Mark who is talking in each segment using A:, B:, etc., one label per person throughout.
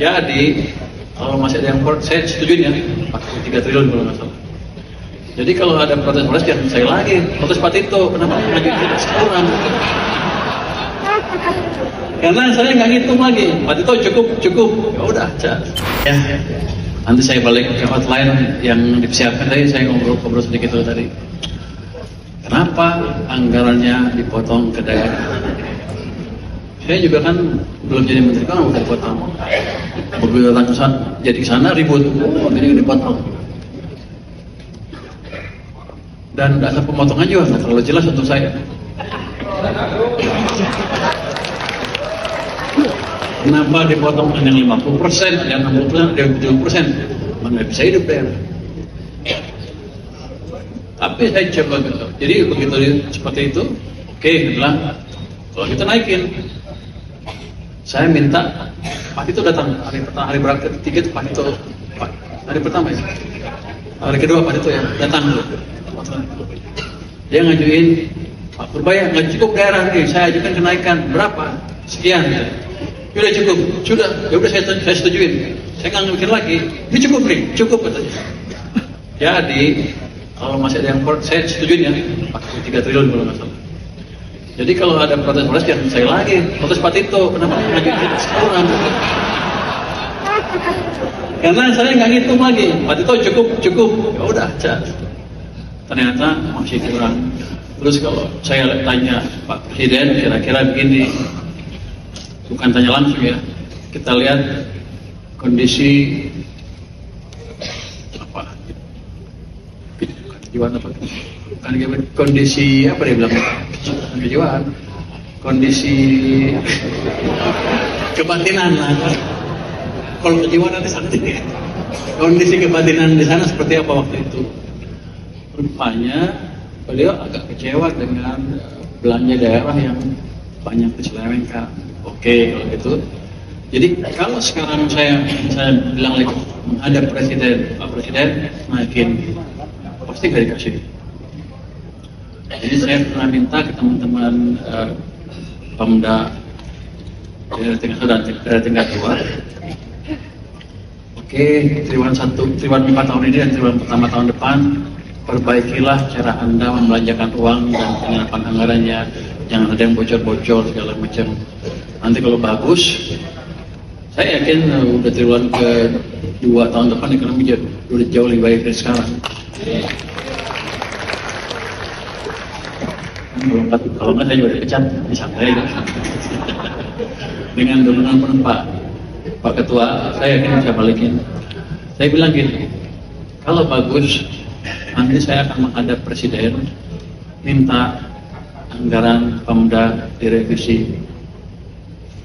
A: Jadi kalau masih ada yang saya setuju ya 43 triliun kalau nggak salah. Jadi kalau ada protes-protes jangan saya lagi protes Pak Tito, kenapa ngajuin sekarang? Karena saya nggak ngitung lagi, Pak Tito cukup, ya udah cas. Ya, nanti saya balik ke hotline yang disiapkan tadi, saya ngobrol sedikit dulu tadi. Kenapa anggarannya dipotong ke daerah? Saya juga kan belum jadi menteri kan udah dipotong. Begitu datang ke sana, jadi ke sana ribut, ini dipotong. Dan data pemotongan juga nggak terlalu jelas untuk saya. Kenapa dipotong yang 50%, ada yang 60%, ada yang 70%? Mana bisa hidup daerah. Tapi saya coba gitu. Jadi begitu seperti itu, oke, bilang kalau kita naikin. Saya minta Pak Tito datang hari berapa ketiga itu Pak Tito, hari pertama ya, hari kedua Pak Tito ya datang. Dia ngajuin Pak Purbaya nggak cukup daerah nih, saya ajukan kenaikan berapa sekian. Sudah cukup, sudah, ya udah saya setujuin. Saya nggak mikir lagi, ini cukup nih, cukup katanya. Jadi kalau masih ada yang saya setujuin ya 43 triliun kalau nggak salah. Jadi kalau ada protes-protes jangan saya lagi protes Pak Tito, kenapa ngajuin sekarang? Karena saya nggak ngitung lagi, Pak Tito cukup, ya udah cas. Ternyata masih kurang. Terus kalau saya tanya Pak Presiden kira-kira begini, bukan tanya langsung ya, kita lihat kondisi apa? Kejiwaan apa? Bukan kondisi apa dia bilang? Kejiwaan, kondisi kebatinan lah. Kalau kejiwaan nanti santai. Kondisi kebatinan di sana seperti apa waktu itu? Rupanya beliau agak kecewa dengan belanja daerah yang banyak diselewengkan. Oke, kalau gitu. Jadi kalau sekarang saya bilang lagi menghadap Presiden, Pak Presiden naikin, pasti nggak dikasih. Jadi saya pernah minta ke teman-teman Pemda daerah tingkat 1 dan daerah tingkat 2. Oke, triwulan 4 tahun ini dan triwulan pertama tahun depan, perbaikilah cara Anda membelanjakan uang dan penyerapan anggarannya, jangan ada yang bocor-bocor segala macam. Nanti kalau bagus, saya yakin udah triwulan ke-2 tahun depan ekonomi udah jauh lebih baik dari sekarang. Kalau nggak saya juga dipecat, disantai dengan dukungan penuh Pak Ketua, saya yakin bisa balikin. Saya bilang gini, kalau bagus, nanti saya akan menghadap Presiden, minta anggaran Pemda direvisi,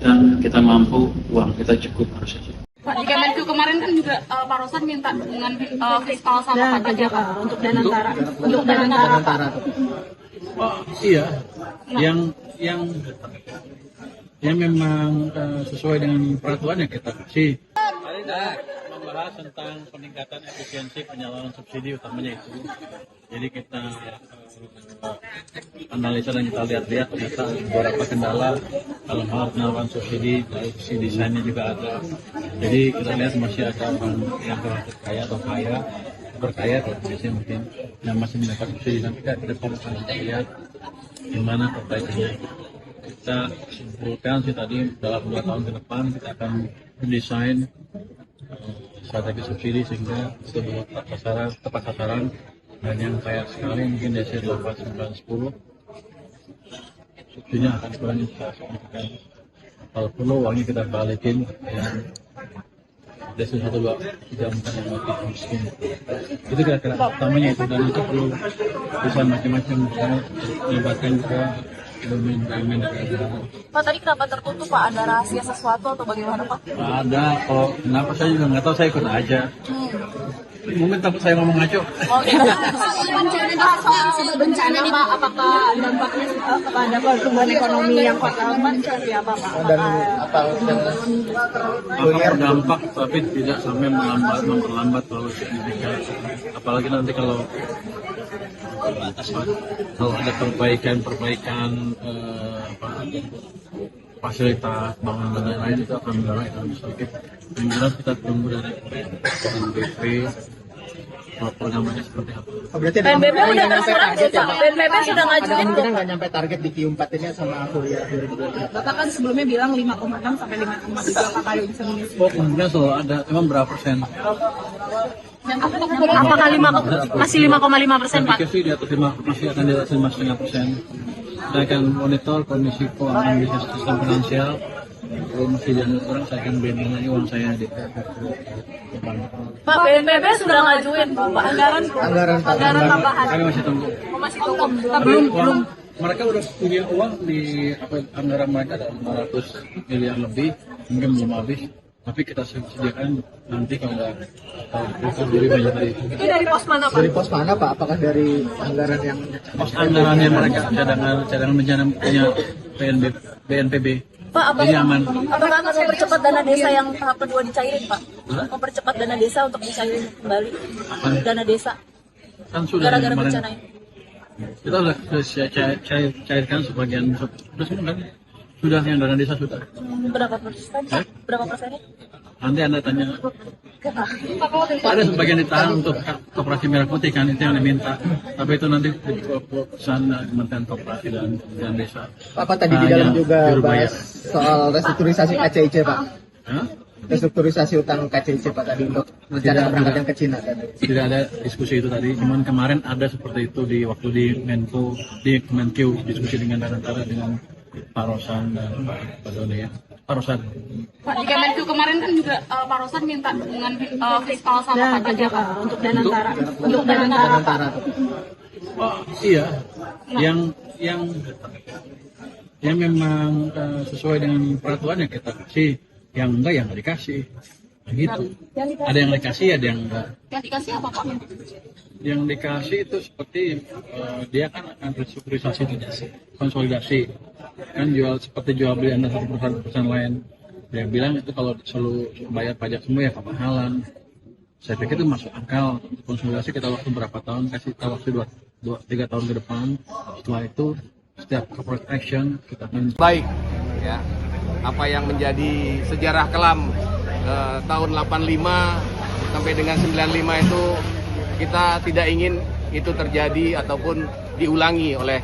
A: dan kita mampu, uang kita cukup harusnya.
B: Pak, di Kemenku kemarin kan juga Pak Rosan minta dukungan fiskal sama Pak Jaka untuk Danantara.
A: Oh, iya, yang memang sesuai dengan peraturan yang kita kasih. Hari ini membahas tentang peningkatan efisiensi penyaluran subsidi utamanya itu. Jadi kita analisa dan kita lihat ternyata beberapa kendala dalam hal penyaluran subsidi, dari sisi desainnya juga ada. Jadi kita lihat masih ada orang yang kaya atau berkaya kalau biasanya mungkin yang masih mendapat subsidi, nanti kita ke depan akan lihat gimana perbaikannya. Kita simpulkan sih tadi dalam 2 tahun ke depan kita akan mendesain strategi subsidi sehingga sebuah tepat sasaran, dan yang kaya sekali mungkin desa 8, 9, 10 subsidinya akan kurangnya signifikan. Kalau perlu uangnya kita balikin yang desa 1, 2, 3, 4 yang mati miskin. Itu kira-kira utamanya itu, dan itu perlu bisa macam-macam, misalnya melibatkan juga elemen negara.
B: Pak, tadi kenapa tertutup Pak? Ada rahasia sesuatu atau bagaimana Pak?
A: Ada, kalau kenapa saya juga nggak tahu, saya ikut aja. Mungkin takut saya ngomong ngaco.
B: Oh iya. Bencana nih Pak, apakah dampaknya kepada pertumbuhan ekonomi yang kuartal 4 seperti apa Pak?
C: Dan apa
A: Dampak, tapi tidak sampai memperlambat terlalu signifikan. Apalagi nanti kalau ada perbaikan fasilitas bangunan dan lain-lain itu akan mendorong ekonomi sedikit. Yang jelas kita tunggu dari BNPB programnya seperti apa.
C: Oh, berarti
D: PNBP udah terserah belum Pak? PNBP sudah ngajuin
C: kemungkinan
D: belum?
C: nggak nyampe target di Q4 ini sama kuliah 2024.
B: Bapak kan sebelumnya bilang 5,6 sampai 5,3 apakah bisa mengisi?
A: Oh, kemungkinan selalu ada, cuma berapa persen?
D: Apakah masih 5,5% Pak?
A: Saya pikir sih di atas 5, masih akan di atas 5,5%. Saya akan monitor kondisi keuangan di sistem finansial. Kalau masih jangan kurang, saya akan band lagi uang saya di
D: Pak, PNBP sudah ngajuin Pak anggaran tambahan.
A: Kami masih tunggu.
D: Masih tunggu.
A: Belum. Mereka udah punya uang di anggaran mereka ada 500 miliar lebih, mungkin belum habis. Tapi kita sediakan nanti kalau nggak lebih banyak dari itu.
D: Itu dari pos mana Pak?
C: Dari pos mana Pak? Apakah dari anggaran yang
A: Pos anggarannya mereka cadangan bencana punya BNPB.
D: Pak,
A: Jadi aman.
D: apakah akan mempercepat dana desa yang tahap kedua dicairin Pak? Mempercepat dana desa untuk dicairin kembali dana desa
A: Kan sudah
D: gara-gara
A: kemarin.
D: bencana ini.
A: Kita sudah cairkan sebagian sudah semua kan? Sudah yang dana desa sudah.
D: Berapa persen? Berapa persennya?
A: Nanti Anda tanya. Ada sebagian ditahan untuk Koperasi Merah Putih kan itu yang diminta. Tapi itu nanti keputusan Kementerian Koperasi dan Desa.
C: apa tadi di dalam juga
A: Juru
C: bahas soal restrukturisasi KCIC Pak?
A: Hah?
C: Restrukturisasi utang KCIC Pak tadi untuk rencana keberangkatan ke Cina tadi.
A: Tidak ada diskusi itu tadi, cuman kemarin ada seperti itu di waktu di Menko, di Kemenkeu diskusi dengan dengan Pak Rosan dan Pak Doni ya. Pak Rosan.
B: Pak, di Kemenku kemarin kan juga Pak Rosan minta dukungan fiskal sama pajak ya Pak untuk Danantara. Untuk Danantara.
C: Antara
A: Oh iya, yang memang sesuai dengan peraturan yang kita kasih, yang enggak yang nggak dikasih, gitu. Ada yang dikasih, ada yang enggak.
B: Yang dikasih apa Pak?
A: Yang dikasih itu seperti dia kan akan restrukturisasi konsolidasi, kan seperti jual beli antara satu perusahaan lain. Dia bilang itu kalau selalu bayar pajak semua ya kemahalan. Saya pikir itu masuk akal. Konsolidasi kita waktu berapa tahun, kasih kita waktu 2-3 tahun ke depan. Setelah itu setiap corporate action kita akan
E: baik ya. Apa yang menjadi sejarah kelam tahun 85 sampai dengan 95 itu kita tidak ingin itu terjadi ataupun diulangi oleh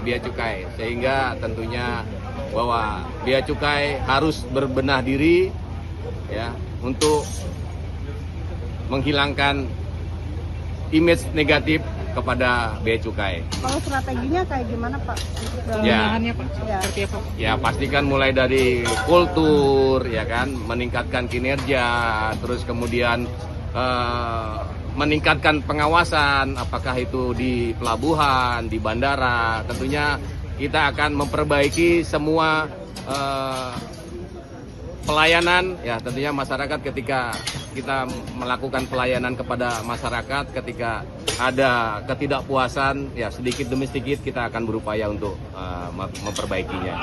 E: Bea Cukai, sehingga tentunya bahwa Bea Cukai harus berbenah diri ya untuk menghilangkan image negatif kepada Bea Cukai.
F: Kalau strateginya kayak gimana Pak?
E: Ya, ya pastikan mulai dari kultur, ya kan, meningkatkan kinerja, terus kemudian meningkatkan pengawasan, apakah itu di pelabuhan, di bandara. Tentunya kita akan memperbaiki semua pelayanan, ya tentunya masyarakat ketika kita melakukan pelayanan kepada masyarakat, ketika ada ketidakpuasan, ya sedikit demi sedikit kita akan berupaya untuk memperbaikinya.